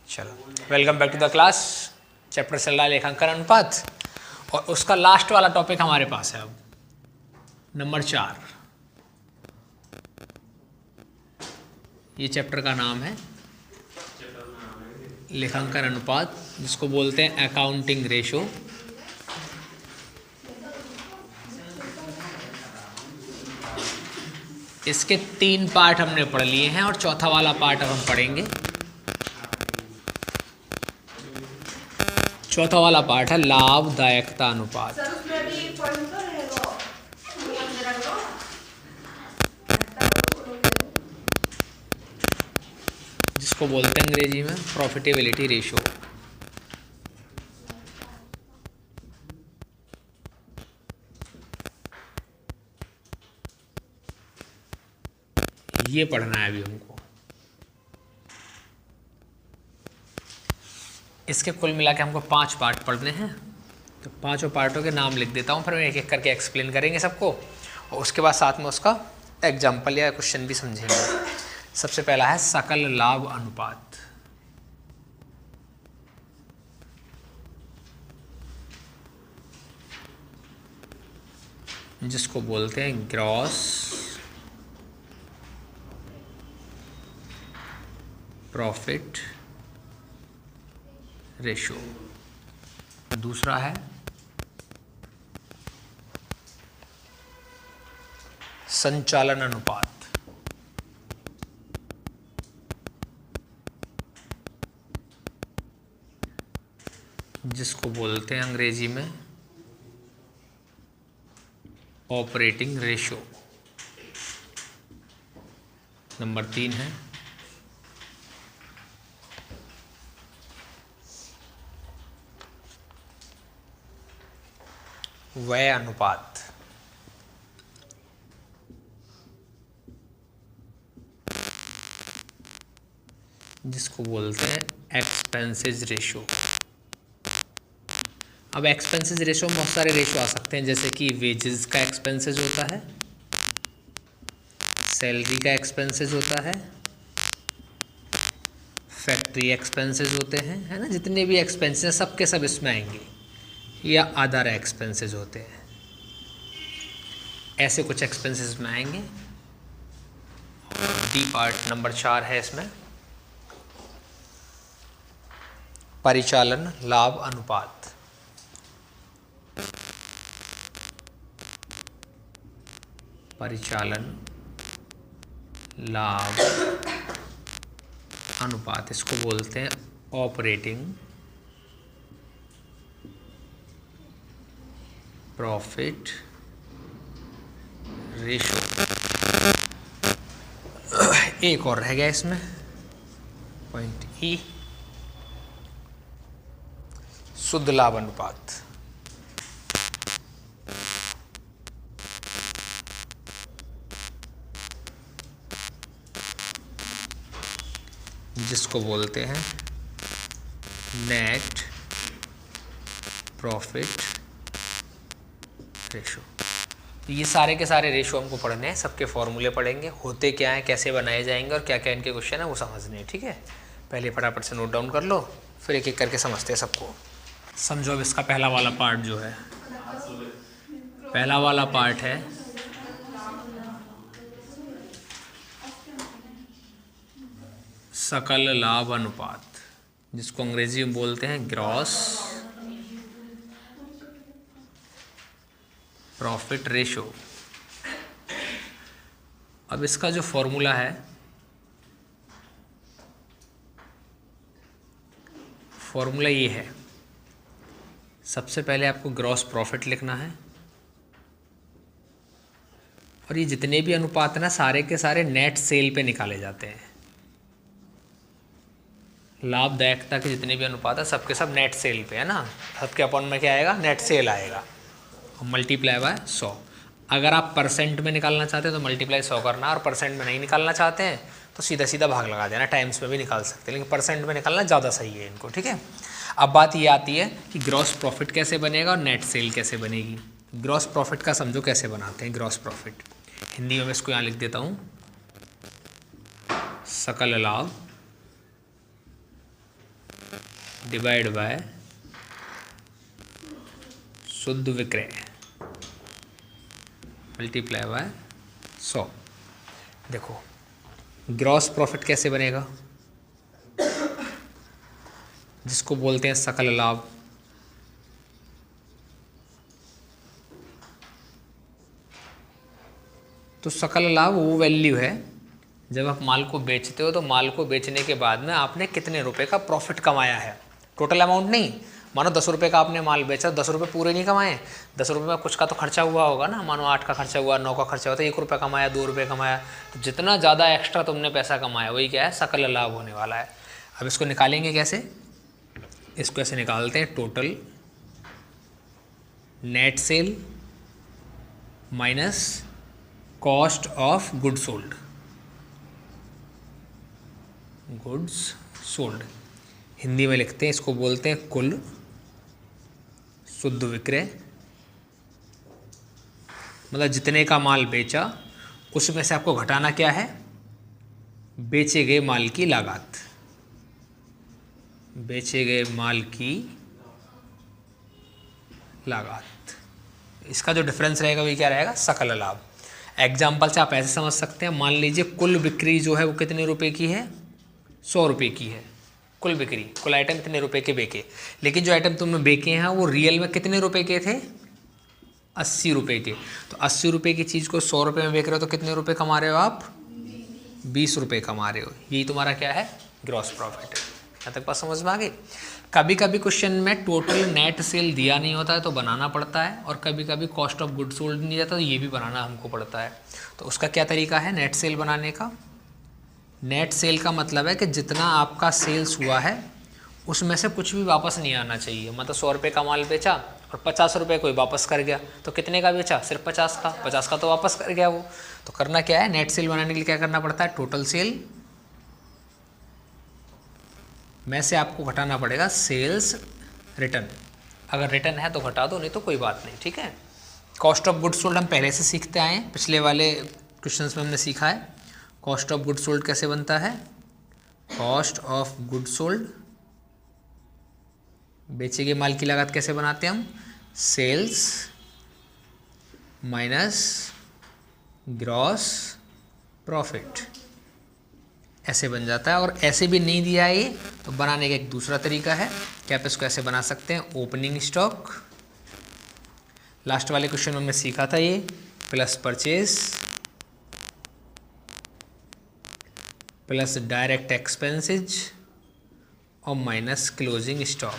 चलो, welcome back to the class. Chapter चल रहा है लेखांकन अनुपात और उसका लास्ट वाला टॉपिक हमारे पास है अब नंबर 4। ये चैप्टर का नाम है लेखांकन अनुपात, जिसको बोलते हैं अकाउंटिंग रेशो। इसके 3 पार्ट हमने पढ़ लिए हैं और चौथा वाला पार्ट अब हम पढ़ेंगे। चौथा वाला पार्ट है लाभदायकता अनुपात, जिसको बोलते हैं अंग्रेजी में प्रॉफिटेबिलिटी रेशो। ये पढ़ना है अभी हमको। इसके कुल मिला के हमको 5 पार्ट पढ़ने हैं, तो पांचों पार्टों के नाम लिख देता हूँ, फिर एक एक करके एक्सप्लेन करेंगे सबको और उसके बाद साथ में उसका एग्जाम्पल या क्वेश्चन भी समझेंगे। सबसे पहला है सकल लाभ अनुपात। जिसको बोलते हैं ग्रॉस प्रॉफिट रेशो। दूसरा है संचालन अनुपात। जिसको बोलते हैं अंग्रेजी में ऑपरेटिंग रेशो। नंबर 3 है व्यय अनुपात। जिसको बोलते हैं एक्सपेंसेस रेशो। अब एक्सपेंसेस रेशो में बहुत सारे रेशो आ सकते हैं, जैसे कि वेजेस का एक्सपेंसेस होता है, सैलरी का एक्सपेंसेस होता है, फैक्ट्री एक्सपेंसेस होते हैं, है ना। जितने भी एक्सपेंसेस सब के सब इसमें आएंगे, या अदर एक्सपेंसेस होते हैं, ऐसे कुछ एक्सपेंसेस में आएंगे। डी पार्ट नंबर 4 है इसमें परिचालन लाभ अनुपात। परिचालन लाभ अनुपात, इसको बोलते हैं ऑपरेटिंग प्रॉफिट रेशो। एक और रह गया इसमें पॉइंट ई, शुद्ध लाभ अनुपात। जिसको बोलते हैं नेट प्रॉफिट रेशो। तो ये सारे के सारे रेशो हमको पढ़ने हैं, सबके फॉर्मूले पढ़ेंगे, होते क्या हैं, कैसे बनाए जाएंगे और क्या क्या इनके क्वेश्चन है वो समझने हैं। ठीक है, पहले फटाफट से नोट डाउन कर लो, फिर एक एक करके समझते हैं सबको। समझो अब इसका पहला वाला पार्ट जो है, पहला वाला पार्ट है सकल लाभ अनुपात, जिसको अंग्रेजी में बोलते हैं ग्रॉस प्रॉफिट रेशो। अब इसका जो फॉर्मूला है, फॉर्मूला ये है, सबसे पहले आपको ग्रॉस प्रॉफिट लिखना है और ये जितने भी अनुपात हैं ना, सारे के सारे नेट सेल पे निकाले जाते हैं। लाभदायकता के जितने भी अनुपात है सबके सब नेट सेल पे है ना, सबके अपॉन में क्या आएगा, नेट सेल आएगा और मल्टीप्लाई बाय 100। अगर आप परसेंट में निकालना चाहते हैं तो मल्टीप्लाई 100 करना, और परसेंट में नहीं निकालना चाहते हैं तो सीधा सीधा भाग लगा देना, टाइम्स में भी निकाल सकते हैं, लेकिन परसेंट में निकालना ज़्यादा सही है इनको। ठीक है, अब बात ये आती है कि ग्रॉस प्रॉफिट कैसे बनेगा और नेट सेल कैसे बनेगी। ग्रॉस प्रॉफिट का समझो कैसे बनाते हैं। ग्रॉस प्रॉफिट हिंदी में मैं इसको यहाँ लिख देता हूँ, सकल लाभ डिवाइड बाय शुद्ध विक्रय मल्टीप्लाई बाय 100। देखो ग्रॉस प्रॉफिट कैसे बनेगा, जिसको बोलते हैं सकल लाभ। तो सकल लाभ वो वैल्यू है जब आप माल को बेचते हो तो माल को बेचने के बाद में आपने कितने रुपए का प्रॉफिट कमाया है, टोटल अमाउंट नहीं। मानो 10 रुपये का आपने माल बेचा, 10 रुपये पूरे नहीं कमाए, 10 रुपये में कुछ का तो खर्चा हुआ होगा ना। मानो 8 का खर्चा हुआ, 9 का खर्चा हुआ, तो 1 रुपये कमाया, 2 रुपये कमाया, तो जितना ज़्यादा एक्स्ट्रा तुमने पैसा कमाया वही क्या है, सकल लाभ होने वाला है। अब इसको निकालेंगे कैसे, इसको ऐसे निकालते हैं, total net cell minus cost of goods sold, goods sold Hindi में लिखते हैं, इसको बोलते हैं कुल शुद्ध विक्रय। मतलब जितने का माल बेचा उसमें से आपको घटाना क्या है, बेचे गए माल की लागत, बेचे गए माल की लागत। इसका जो डिफरेंस रहेगा वही क्या रहेगा, सकल लाभ। एग्जाम्पल से आप ऐसे समझ सकते हैं, मान लीजिए कुल बिक्री जो है वो कितने रुपए की है, 100 रुपये की है कुल बिक्री, कुल आइटम कितने रुपए के बेचे, लेकिन जो आइटम तुमने बेचे हैं वो रियल में कितने रुपए के थे, 80 रुपये के। तो 80 रुपये की चीज़ को 100 रुपये में बेच रहे हो तो कितने रुपए कमा रहे हो आप, 20 रुपये कमा रहे हो। यही तुम्हारा क्या है, ग्रॉस प्रॉफिट है। यहाँ तक बात समझ में आ गई। कभी कभी क्वेश्चन में टोटल नेट सेल दिया नहीं होता है तो बनाना पड़ता है, और कभी कभी कॉस्ट ऑफ गुड्स सोल्ड नहीं जाता तो ये भी बनाना हमको पड़ता है। तो उसका क्या तरीका है नेट सेल बनाने का। नेट सेल का मतलब है कि जितना आपका सेल्स हुआ है उसमें से कुछ भी वापस नहीं आना चाहिए। मतलब 100 रुपये का माल बेचा और 50 रुपये कोई वापस कर गया, तो कितने का बेचा, सिर्फ 50 का, 50 का तो वापस कर गया वो। तो करना क्या है, नेट सेल बनाने के लिए क्या करना पड़ता है, टोटल सेल में से आपको घटाना पड़ेगा सेल्स रिटर्न। अगर रिटर्न है तो घटा दो, नहीं तो कोई बात नहीं, ठीक है। कॉस्ट ऑफ गुड्स सोल्ड हम पहले से सीखते आए हैं, पिछले वाले क्वेश्चंस में हमने सीखा है। कॉस्ट ऑफ गुड्स सोल्ड कैसे बनता है, कॉस्ट ऑफ गुड्स सोल्ड, बेचे गए माल की लागत कैसे बनाते हैं हम, सेल्स माइनस ग्रॉस प्रॉफिट, ऐसे बन जाता है। और ऐसे भी नहीं दिया है ये तो बनाने का एक दूसरा तरीका है कि आप इसको ऐसे बना सकते हैं, ओपनिंग स्टॉक, लास्ट वाले क्वेश्चन में हमने सीखा था ये, plus purchase plus direct expenses और माइनस क्लोजिंग स्टॉक।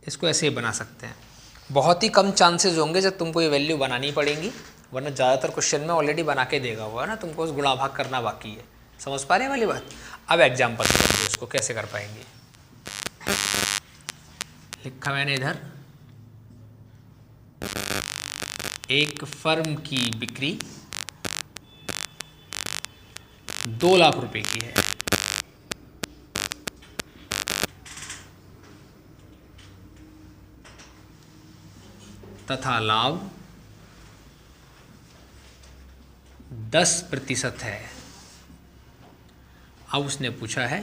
इसको ऐसे ही बना सकते हैं। बहुत ही कम चांसेस होंगे जब तुमको ये वैल्यू बनानी पड़ेंगी, वरना ज़्यादातर क्वेश्चन में ऑलरेडी बना के देगा हुआ है ना, तुमको उस गुणा भाग करना बाकी है। समझ पा रहे हैं वाली बात। अब एग्जाम्पल से इसको कैसे कर पाएंगे, लिखा मैंने इधर, एक फर्म की बिक्री 2 लाख रुपए की है, तथा लाभ 10% है। अब उसने पूछा है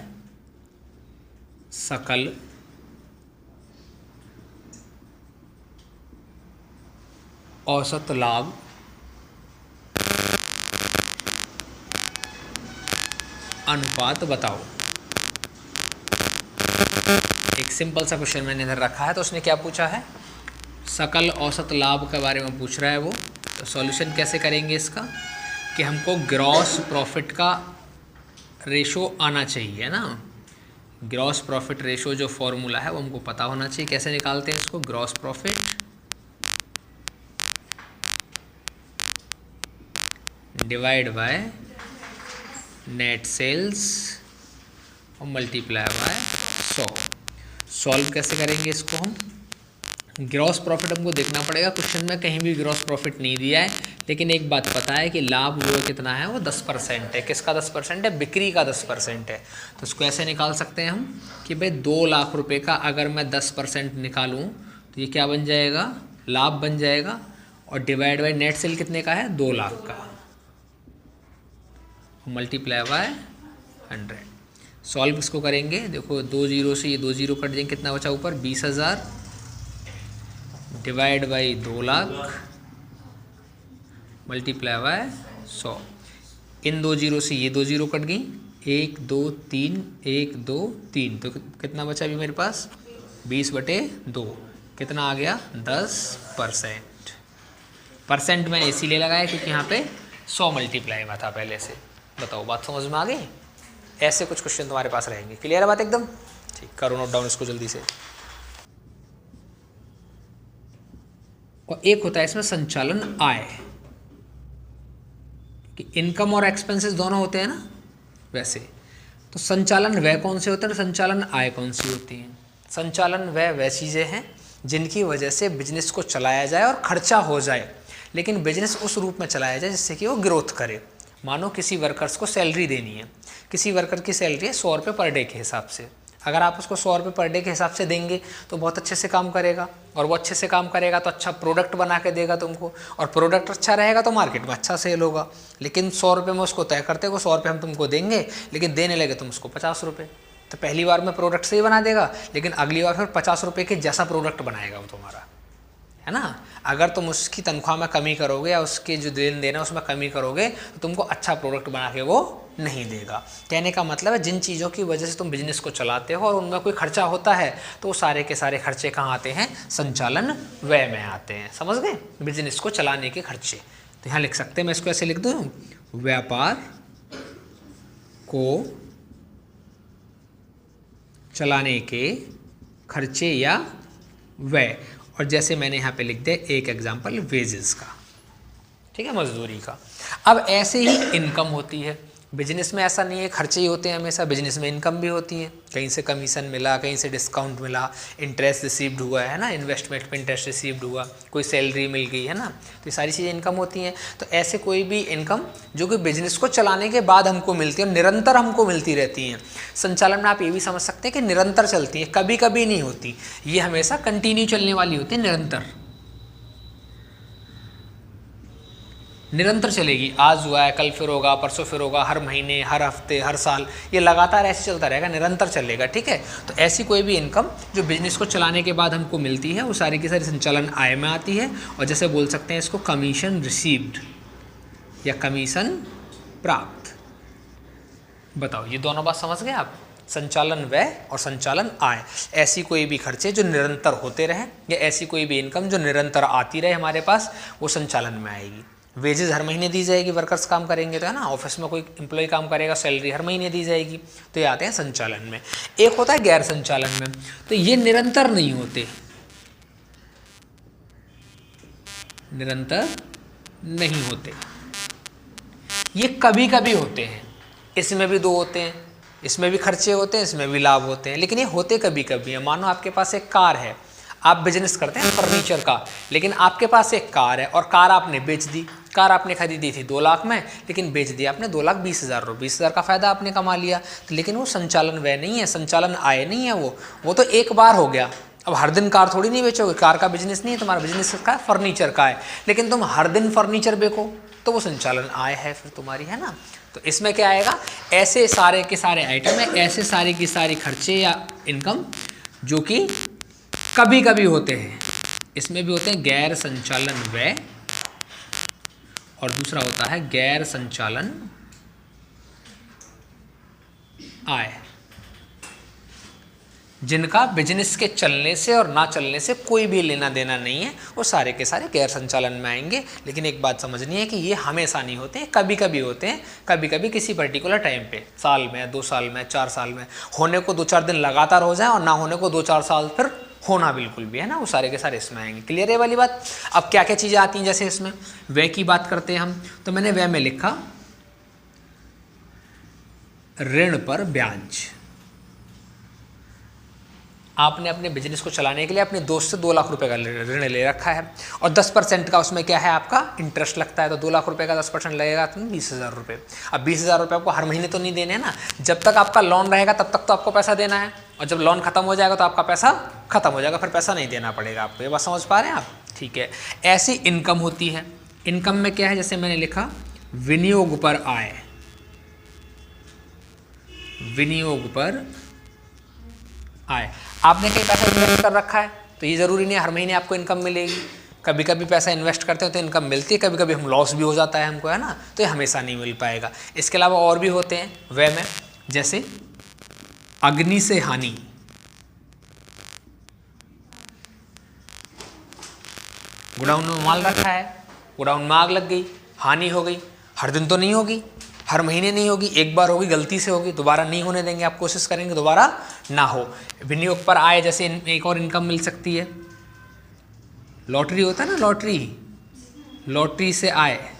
सकल औसत लाभ अनुपात बताओ। एक सिंपल सा क्वेश्चन मैंने इधर रखा है, तो उसने क्या पूछा है, सकल औसत लाभ के बारे में पूछ रहा है वो। तो सॉल्यूशन कैसे करेंगे इसका, कि हमको ग्रॉस प्रॉफिट का रेशो आना चाहिए ना। ग्रॉस प्रॉफिट रेशो जो फॉर्मूला है वो हमको पता होना चाहिए। कैसे निकालते हैं इसको, gross profit divide by net sales और मल्टीप्लाई बाय 100। सॉल्व कैसे करेंगे इसको हम, ग्रॉस प्रॉफिट हमको देखना पड़ेगा। क्वेश्चन में कहीं भी ग्रॉस प्रॉफिट नहीं दिया है, लेकिन एक बात पता है कि लाभ जो कितना है वो 10% है। किसका 10% है, बिक्री का 10% है। तो इसको ऐसे निकाल सकते हैं हम कि भाई 2 लाख रुपए का अगर मैं 10% निकालूं तो ये क्या बन जाएगा, लाभ बन जाएगा। और डिवाइड बाय नेट सेल कितने का है, 2 लाख का, मल्टीप्लाई बाय 100। सॉल्व इसको करेंगे, देखो 2 जीरो से ये 2 जीरो कट जाएंगे, कितना बचा ऊपर 20,000 divide by 2 lakh multiply by 100। In 2 zero से ये 2 जीरो कट गई, 1 2 3 1 2 3, तो कितना बचा अभी मेरे पास 20/2, कितना आ गया 10%। परसेंट मैंने इसीलिए लगाया क्योंकि यहाँ पे 100 मल्टीप्लाई हुआ था पहले से। बताओ बात समझ में आ गई? ऐसे कुछ क्वेश्चन तुम्हारे पास रहेंगे। क्लियर है बात एकदम? ठीक, करो नोट डाउन इसको जल्दी से। और एक होता है इसमें संचालन आय, कि इनकम और एक्सपेंसेस दोनों होते हैं ना वैसे। तो संचालन व्यय कौन से होते हैं, संचालन आय कौन सी होती है? संचालन व्यय वह चीज़ें हैं जिनकी वजह से बिजनेस को चलाया जाए और खर्चा हो जाए, लेकिन बिजनेस उस रूप में चलाया जाए जिससे कि वो ग्रोथ करे। मानो किसी वर्कर्स को सैलरी देनी है, किसी वर्कर की सैलरी है 100 रुपये पर डे के हिसाब से। अगर आप उसको 100 रुपये पर डे के हिसाब से देंगे तो बहुत अच्छे से काम करेगा, और वो अच्छे से काम करेगा तो अच्छा प्रोडक्ट बना के देगा तुमको, और प्रोडक्ट अच्छा रहेगा तो मार्केट में अच्छा सेल होगा। लेकिन 100 रुपये में उसको तय करते हो 100 रुपये हम तुमको देंगे, लेकिन देने लगे तुम उसको 50 रुपये, तो पहली बार में प्रोडक्ट सही बना देगा, लेकिन अगली बार फिर 50 रुपये के जैसा प्रोडक्ट बनाएगा वो तुम्हारा, है ना। अगर तुम उसकी तनख्वाह में कमी करोगे या उसके जो लेन देन है उसमें कमी करोगे तो तुमको अच्छा प्रोडक्ट बना के वो नहीं देगा। कहने का मतलब है जिन चीज़ों की वजह से तुम बिजनेस को चलाते हो और उनमें कोई खर्चा होता है तो वो सारे के सारे खर्चे कहाँ आते हैं, संचालन व्यय में आते हैं। समझ गए? बिजनेस को चलाने के खर्चे। तो यहाँ लिख सकते हैं, मैं इसको ऐसे लिख दूँ, व्यापार को चलाने के खर्चे या व्यय। और जैसे मैंने यहाँ पे लिख दिया एक एग्जांपल वेजेस का, ठीक है, मजदूरी का। अब ऐसे ही इनकम होती है बिजनेस में, ऐसा नहीं है खर्चे ही होते हैं हमेशा, बिजनेस में इनकम भी होती है। कहीं से कमीशन मिला, कहीं से डिस्काउंट मिला, इंटरेस्ट रिसीव्ड हुआ है ना, इन्वेस्टमेंट पे इंटरेस्ट रिसीव्ड हुआ, कोई सैलरी मिल गई है ना, तो ये सारी चीज़ें इनकम होती हैं। तो ऐसे कोई भी इनकम जो कि बिजनेस को चलाने के बाद हमको मिलती है और निरंतर हमको मिलती रहती हैं। संचालन में आप ये भी समझ सकते हैं कि निरंतर चलती है, कभी कभी नहीं होती, ये हमेशा कंटिन्यू चलने वाली होती है, निरंतर चलेगी। आज हुआ है कल फिर होगा, परसों फिर होगा, हर महीने, हर हफ्ते, हर साल, ये लगातार ऐसे चलता रहेगा, निरंतर चलेगा। ठीक है, तो ऐसी कोई भी इनकम जो बिजनेस को चलाने के बाद हमको मिलती है वो सारी की सारी संचालन आय में आती है। और जैसे बोल सकते हैं इसको कमीशन रिसीव्ड या कमीशन प्राप्त। बताओ ये दोनों बात समझ गए आप? संचालन व्यय और संचालन आय, ऐसी कोई भी खर्चे जो निरंतर होते रहे या ऐसी कोई भी इनकम जो निरंतर आती रहे हमारे पास, वो संचालन में आएगी। वेजेस हर महीने दी जाएगी, वर्कर्स काम करेंगे तो, है ना, ऑफिस में कोई एम्प्लॉय काम करेगा, सैलरी हर महीने दी जाएगी, तो ये आते हैं संचालन में। एक होता है गैर संचालन में, तो ये निरंतर नहीं होते, निरंतर नहीं होते, ये कभी कभी होते हैं। इसमें भी दो होते हैं, इसमें भी खर्चे होते हैं, इसमें भी लाभ होते हैं, लेकिन ये होते कभी कभी हैं। मानो आपके पास एक कार है, आप बिजनेस करते हैं फर्नीचर का, लेकिन आपके पास एक कार है और कार आपने बेच दी। कार आपने खरीदी थी 2 लाख में, लेकिन बेच दिया आपने 2,20,000 रुपये, 20,000 का फायदा आपने कमा लिया। तो लेकिन वो संचालन व्यय नहीं है, संचालन आय नहीं है, वो तो एक बार हो गया। अब हर दिन कार थोड़ी नहीं बेचोगे, कार का बिजनेस नहीं है तुम्हारा, बिजनेस का फर्नीचर का है, लेकिन तुम हर दिन फर्नीचर बेचो तो वो संचालन आय है फिर तुम्हारी, है ना। तो इसमें क्या आएगा, ऐसे सारे के सारे आइटम है, ऐसे सारे की सारी खर्चे या इनकम जो कि कभी कभी होते हैं। इसमें भी होते हैं गैर संचालन व्यय और दूसरा होता है गैर संचालन आय, जिनका बिजनेस के चलने से और ना चलने से कोई भी लेना देना नहीं है, वो सारे के सारे गैर संचालन में आएंगे। लेकिन एक बात समझनी है कि ये हमेशा नहीं होते हैं, कभी कभी होते हैं, कभी कभी किसी पर्टिकुलर टाइम पे, साल में, 2 साल में, 4 साल में, होने को 2-4 दिन लगातार हो जाए और ना होने को 2-4 साल फिर होना बिल्कुल भी, है ना, वो सारे के सारे इसमें आएंगे। क्लियर है वाली बात? अब क्या क्या चीज़ें आती हैं, जैसे इसमें व्यय की बात करते हैं हम, तो मैंने व्यय में लिखा ऋण पर ब्याज। आपने अपने बिजनेस को चलाने के लिए अपने दोस्त से 2 लाख रुपए का ऋण ले रखा है और 10% का उसमें क्या है आपका इंटरेस्ट लगता है, तो 2 लाख रुपए का 10% लगेगा तो 20,000 रुपये। अब 20,000 रुपये आपको हर महीने तो नहीं देने ना, जब तक आपका लोन रहेगा तब तक तो आपको पैसा देना है, और जब लोन खत्म हो जाएगा तो आपका पैसा खत्म हो जाएगा, फिर पैसा नहीं देना पड़ेगा आपको। ये बात समझ पा रहे हैं आप? ठीक है, ऐसी इनकम होती है। इनकम में क्या है, जैसे मैंने लिखा विनियोग पर आय, विनियोग पर आय। आपने कहीं पैसा इन्वेस्ट कर रखा है तो ये ज़रूरी नहीं हर महीने आपको इनकम मिलेगी। कभी कभी पैसा इन्वेस्ट करते हो तो इनकम मिलती है, कभी कभी हम लॉस भी हो जाता है हमको, है ना, तो ये हमेशा नहीं मिल पाएगा। इसके अलावा और भी होते हैं व्यय में, जैसे अग्नि से हानि, गोडाउन में माल रखा है, गोडाउन में आग लग गई, हानि हो गई। हर दिन तो नहीं होगी, हर महीने नहीं होगी, एक बार होगी, गलती से होगी, दोबारा नहीं होने देंगे, आप कोशिश करेंगे दोबारा ना हो। विनियोग पर आए, जैसे एक और इनकम मिल सकती है, लॉटरी होता है ना, लॉटरी से आए।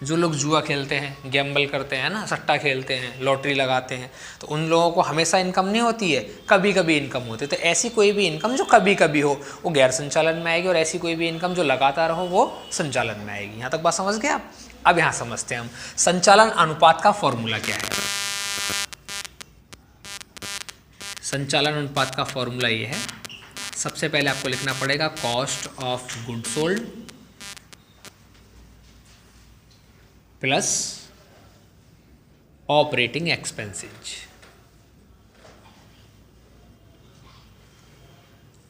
जो लोग जुआ खेलते हैं, गैम्बल करते हैं ना, सट्टा खेलते हैं, लॉटरी लगाते हैं, तो उन लोगों को हमेशा इनकम नहीं होती है, कभी कभी इनकम होती है। तो ऐसी कोई भी इनकम जो कभी कभी हो वो गैर संचालन में आएगी, और ऐसी कोई भी इनकम जो लगातार हो वो संचालन में आएगी। यहाँ तक बात समझ गए आप? अब यहाँ समझते हैं हम संचालन अनुपात का फॉर्मूला क्या है। संचालन अनुपात का फॉर्मूला ये है, सबसे पहले आपको लिखना पड़ेगा cost of good sold plus operating expenses.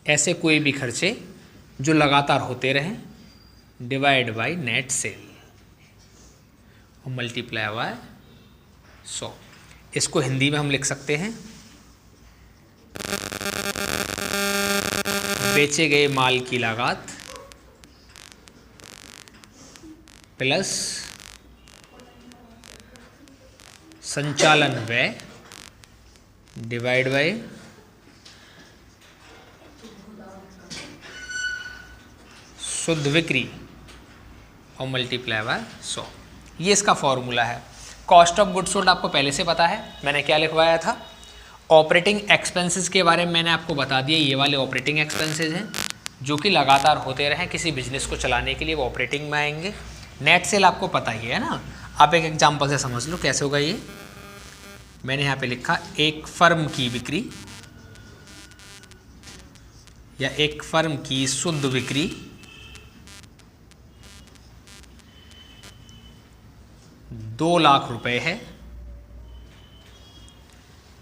ऐसे कोई भी खर्चे जो लगातार होते रहें, डिवाइड बाय नेट सेल और मल्टीप्लाई बाय 100। इसको हिंदी में हम लिख सकते हैं बेचे गए माल की लागत प्लस संचालन व्यय डिवाइड बाय शुद्ध बिक्री और मल्टीप्लाई बाय 100। ये इसका फॉर्मूला है। कॉस्ट ऑफ गुड सोल्ड आपको पहले से पता है, मैंने क्या लिखवाया था। ऑपरेटिंग एक्सपेंसेस के बारे में मैंने आपको बता दिया, ये वाले ऑपरेटिंग एक्सपेंसेस हैं जो कि लगातार होते रहें किसी बिजनेस को चलाने के लिए, वो ऑपरेटिंग में आएंगे। नेट सेल आपको पता ही है ना, आप एक एग्जांपल से समझ लो कैसे होगा ये। मैंने यहाँ पे लिखा एक फर्म की बिक्री या एक फर्म की शुद्ध बिक्री ₹2,00,000 है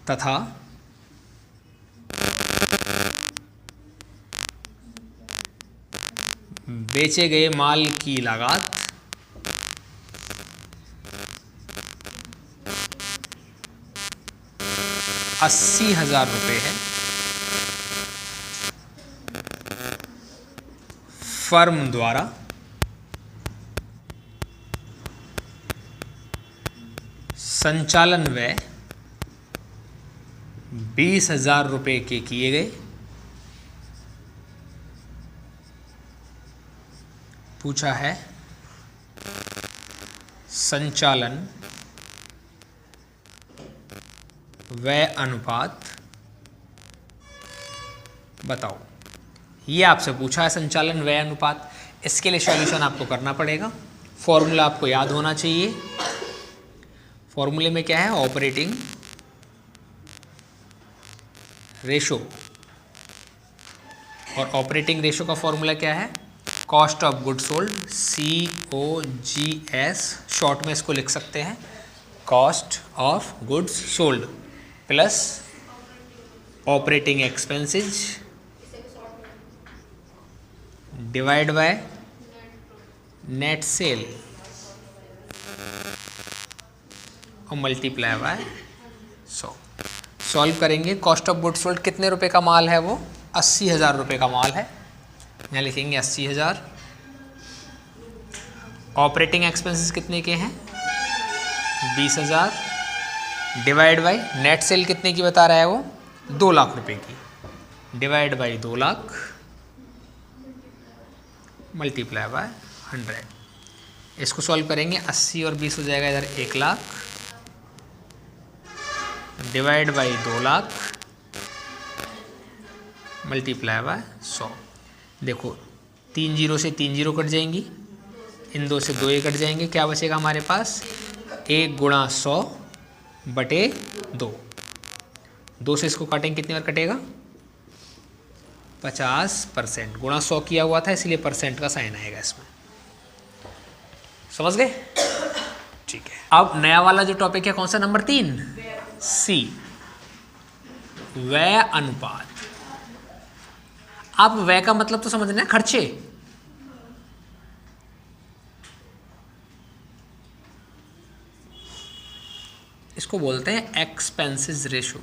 तथा बेचे गए माल की लागत ₹80,000 है। फर्म द्वारा संचालन व्यय ₹20,000 के किए गए। पूछा है संचालन व्यय अनुपात बताओ। ये आपसे पूछा है संचालन व्यय अनुपात। इसके लिए सॉल्यूशन आपको करना पड़ेगा। फॉर्मूला आपको याद होना चाहिए। फॉर्मूले में क्या है, ऑपरेटिंग रेशो, और ऑपरेटिंग रेशो का फॉर्मूला क्या है, cost of good sold, COGS, short में इसको लिख सकते हैं cost of goods sold plus operating expenses divide by net cell और मल्टीप्लाई बाय 100। सॉल्व करेंगे। कॉस्ट ऑफ गुड सोल्ड कितने रुपए का माल है, वो 80,000 रुपये का माल है, यहाँ लिखेंगे 80,000। ऑपरेटिंग एक्सपेंसेस कितने के हैं, 20,000 डिवाइड बाय नेट सेल कितने की बता रहा है वो, 2,00,000 रुपये की, डिवाइड बाय 2,00,000 मल्टीप्लाई बाय 100। इसको सॉल्व करेंगे, 80 और 20 हो जाएगा इधर 1,00,000 डिवाइड बाई 2,00,000 मल्टीप्लाई बाय 100। देखो 3 जीरो से 3 जीरो कट जाएंगी, इन 2 से 2 ये कट जाएंगे, क्या बचेगा हमारे पास, 1 गुणा 100 बटे 2। 2 से इसको काटेंगे कितनी बार कटेगा, 50%। गुणा 100 किया हुआ था इसलिए परसेंट का साइन आएगा इसमें। समझ गए? ठीक है। अब नया वाला जो टॉपिक है कौन सा, नंबर 3। सी, व्यय अनुपात। आप व्यय का मतलब तो समझना है, खर्चे। इसको बोलते हैं एक्सपेंसेस रेशो।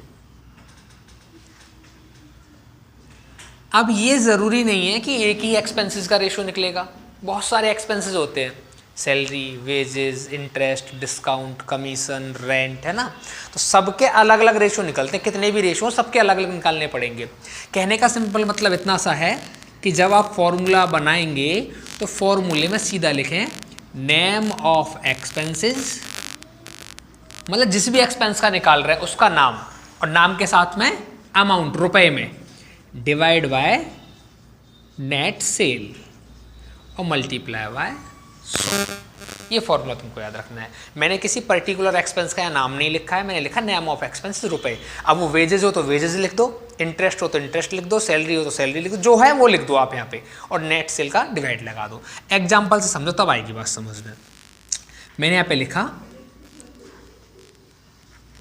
अब ये ज़रूरी नहीं है कि एक ही एक्सपेंसेस का रेशो निकलेगा, बहुत सारे एक्सपेंसेस होते हैं, salary, wages, interest, discount, commission, rent, है ना। तो सबके अलग अलग रेशो निकलते हैं, कितने भी रेशो सबके अलग अलग निकालने पड़ेंगे। कहने का सिंपल मतलब इतना सा है कि जब आप फॉर्मूला बनाएंगे तो फॉर्मूले में सीधा लिखें नेम ऑफ एक्सपेंसेस, मतलब जिस भी एक्सपेंस का निकाल रहे हैं उसका नाम, और नाम के साथ में अमाउंट रुपए में, डिवाइड बाय नेट सेल और मल्टीप्लाई बाय 100। ये फॉर्मूला तुमको याद रखना है। मैंने किसी पर्टिकुलर एक्सपेंस का नाम नहीं लिखा है, मैंने लिखा नेम ऑफ एक्सपेंस रुपए। अब वो वेजेस हो तो वेजेस लिख दो, इंटरेस्ट हो तो इंटरेस्ट लिख दो, सैलरी हो तो सैलरी लिख दो, जो है वो लिख दो आप यहाँ पे, और नेट सेल का डिवाइड लगा दो। एग्जाम्पल से समझो तब आएगी बात समझ में। मैंने यहाँ पे लिखा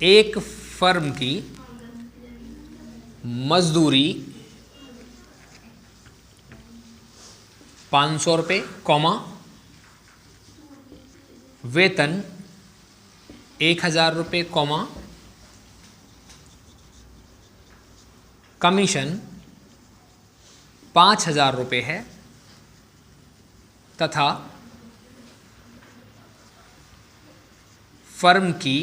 एक फर्म की मजदूरी 500 रुपये, कॉमा वेतन 1000 रुपये, कॉमा कमीशन 5000 रुपये है, तथा फर्म की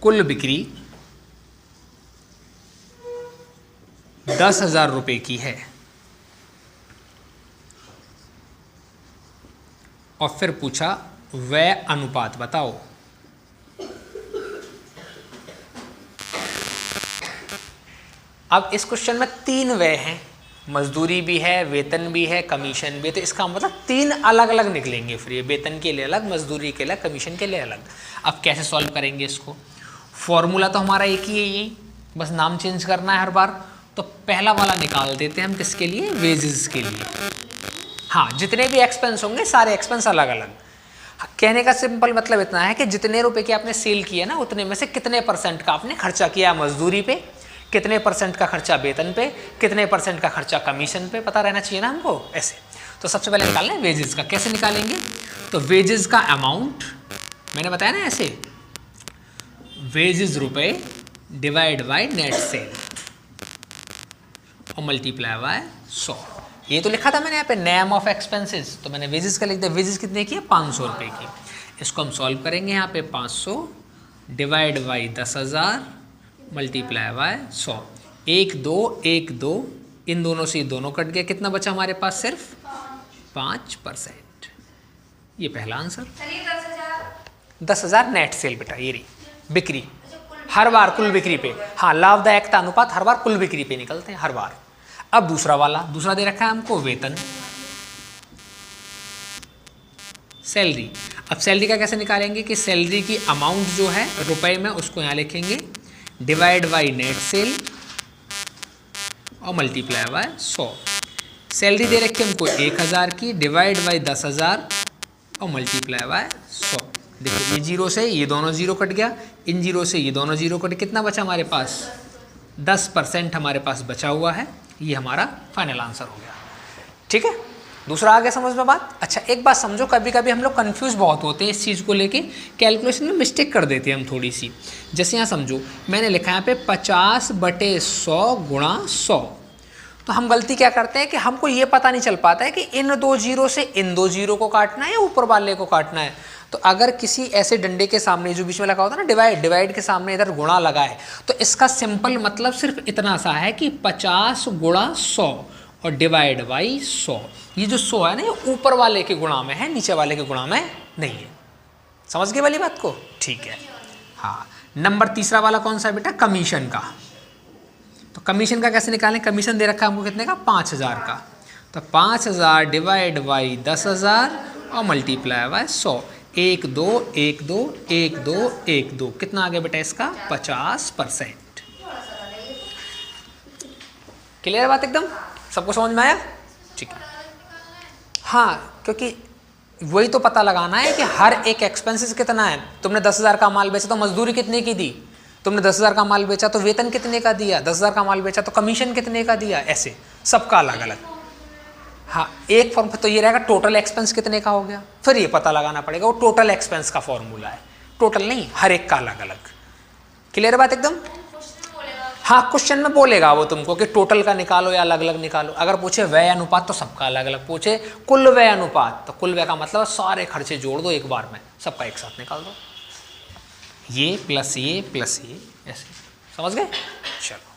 कुल बिक्री 10,000 रुपये की है। और फिर पूछा व्यय अनुपात बताओ। अब इस क्वेश्चन में 3 व्यय हैं, मजदूरी भी है, वेतन भी है, कमीशन भी है, तो इसका मतलब 3 अलग अलग निकलेंगे फिर ये, वेतन के लिए अलग, मजदूरी के लिए, कमीशन के लिए अलग। अब कैसे सॉल्व करेंगे इसको? फॉर्मूला तो हमारा एक ही है, यही बस नाम चेंज करना है हर बार। तो पहला वाला निकाल देते हैं हम, किसके लिए? वेजेस के लिए। हाँ, जितने भी एक्सपेंस होंगे सारे एक्सपेंस अलग अलग। कहने का सिंपल मतलब इतना है कि जितने रुपए की आपने सेल किया ना, उतने में से कितने % का आपने खर्चा किया मजदूरी पे, कितने % का खर्चा वेतन पे, कितने % का खर्चा कमीशन पे, पता रहना चाहिए ना हमको। ऐसे तो सबसे पहले निकालना है वेजेस का। कैसे निकालेंगे? तो वेजेस का अमाउंट मैंने बताया ना, ऐसे वेजेस रुपए डिवाइड बाय नेट सेल और मल्टीप्लाई बाय 100। ये तो लिखा था मैंने यहाँ पे नेम ऑफ एक्सपेंसेस, तो मैंने वेजेस का लिख दिया। वेजेस कितने की है? 500 रुपये की। इसको हम सॉल्व करेंगे। यहाँ पे 500 डिवाइड बाई 10,000 मल्टीप्लाई बाय 100। 1 2 1 2, इन दोनों से दोनों कट गया, कितना बचा हमारे पास? सिर्फ 5%। ये पहला आंसर। 10,000 नेट सेल बेटा, ये रही बिक्री हर बार कुल बिक्री पे। हाँ, लाभदायकता अनुपात हर बार कुल बिक्री पे निकलते हैं हर बार। अब दूसरा वाला, दूसरा दे रखा है हमको वेतन, सैलरी। अब सैलरी का कैसे निकालेंगे कि सैलरी की अमाउंट जो है रुपए में, उसको यहाँ लिखेंगे डिवाइड बाई नेट सेल और मल्टीप्लाई बाय 100। सैलरी दे रखी है हमको 1000 की, डिवाइड बाई 10,000 और मल्टीप्लाई बाय 100। देखो ये जीरो से ये दोनों जीरो कट गया, इन जीरो से ये दोनों जीरो कट, कितना बचा हमारे पास? 10% हमारे पास बचा हुआ है। ये हमारा फाइनल आंसर हो गया। ठीक है, दूसरा आ गया समझ में बात? अच्छा, एक बात समझो, कभी कभी हम लोग कंफ्यूज बहुत होते हैं इस चीज़ को लेके, कैलकुलेशन में मिस्टेक कर देते हैं हम थोड़ी सी। जैसे यहाँ समझो, मैंने लिखा है यहाँ पे 50/100 गुणा 100। तो हम गलती क्या करते हैं कि हमको ये पता नहीं चल पाता है कि इन 2 जीरो से इन 2 जीरो को काटना है या ऊपर वाले को काटना है। तो अगर किसी ऐसे डंडे के सामने जो बीच में लगा होता है ना डिवाइड के सामने इधर गुणा लगा है, तो इसका सिंपल मतलब सिर्फ इतना सा है कि 50 गुणा 100 और डिवाइड बाई 100। ये जो 100 है ना, ये ऊपर वाले के गुणा में है, नीचे वाले के गुणा में नहीं है। समझ गए वाली बात को? ठीक है। हाँ, नंबर तीसरा वाला कौन सा है बेटा? कमीशन का। तो कमीशन का कैसे निकालें? कमीशन दे रखा है हमको कितने का? 5000 का। तो 5000 डिवाइड बाई 10,000 और मल्टीप्लाई बाय 100। 1 2 1 2 1 2 1 2, कितना आ गया बेटा इसका? 50%। क्लियर बात एकदम? सबको समझ में आया? ठीक है। हाँ, क्योंकि वही तो पता लगाना है कि हर एक एक्सपेंसेस कितना है। तुमने 10,000 का माल बेचा तो मजदूरी कितने की दी, तुमने 10,000 का माल बेचा तो वेतन कितने का दिया, 10,000 का माल बेचा तो कमीशन कितने का दिया, ऐसे सबका अलग अलग। हाँ, एक फॉर्म तो ये रहेगा टोटल एक्सपेंस कितने का हो गया, फिर ये पता लगाना पड़ेगा, वो टोटल एक्सपेंस का फॉर्मूला है, टोटल नहीं, हर एक का अलग अलग। क्लियर है बात एकदम? हाँ, क्वेश्चन में बोलेगा वो तुमको कि टोटल का निकालो या अलग अलग निकालो। अगर पूछे व्यय अनुपात तो सबका अलग अलग, पूछे कुल व्यय अनुपात तो कुल व्यय का मतलब सारे खर्चे जोड़ दो एक बार में, सबका एक साथ निकाल दो, ये प्लस ये, ऐसे। समझ गए? चलो।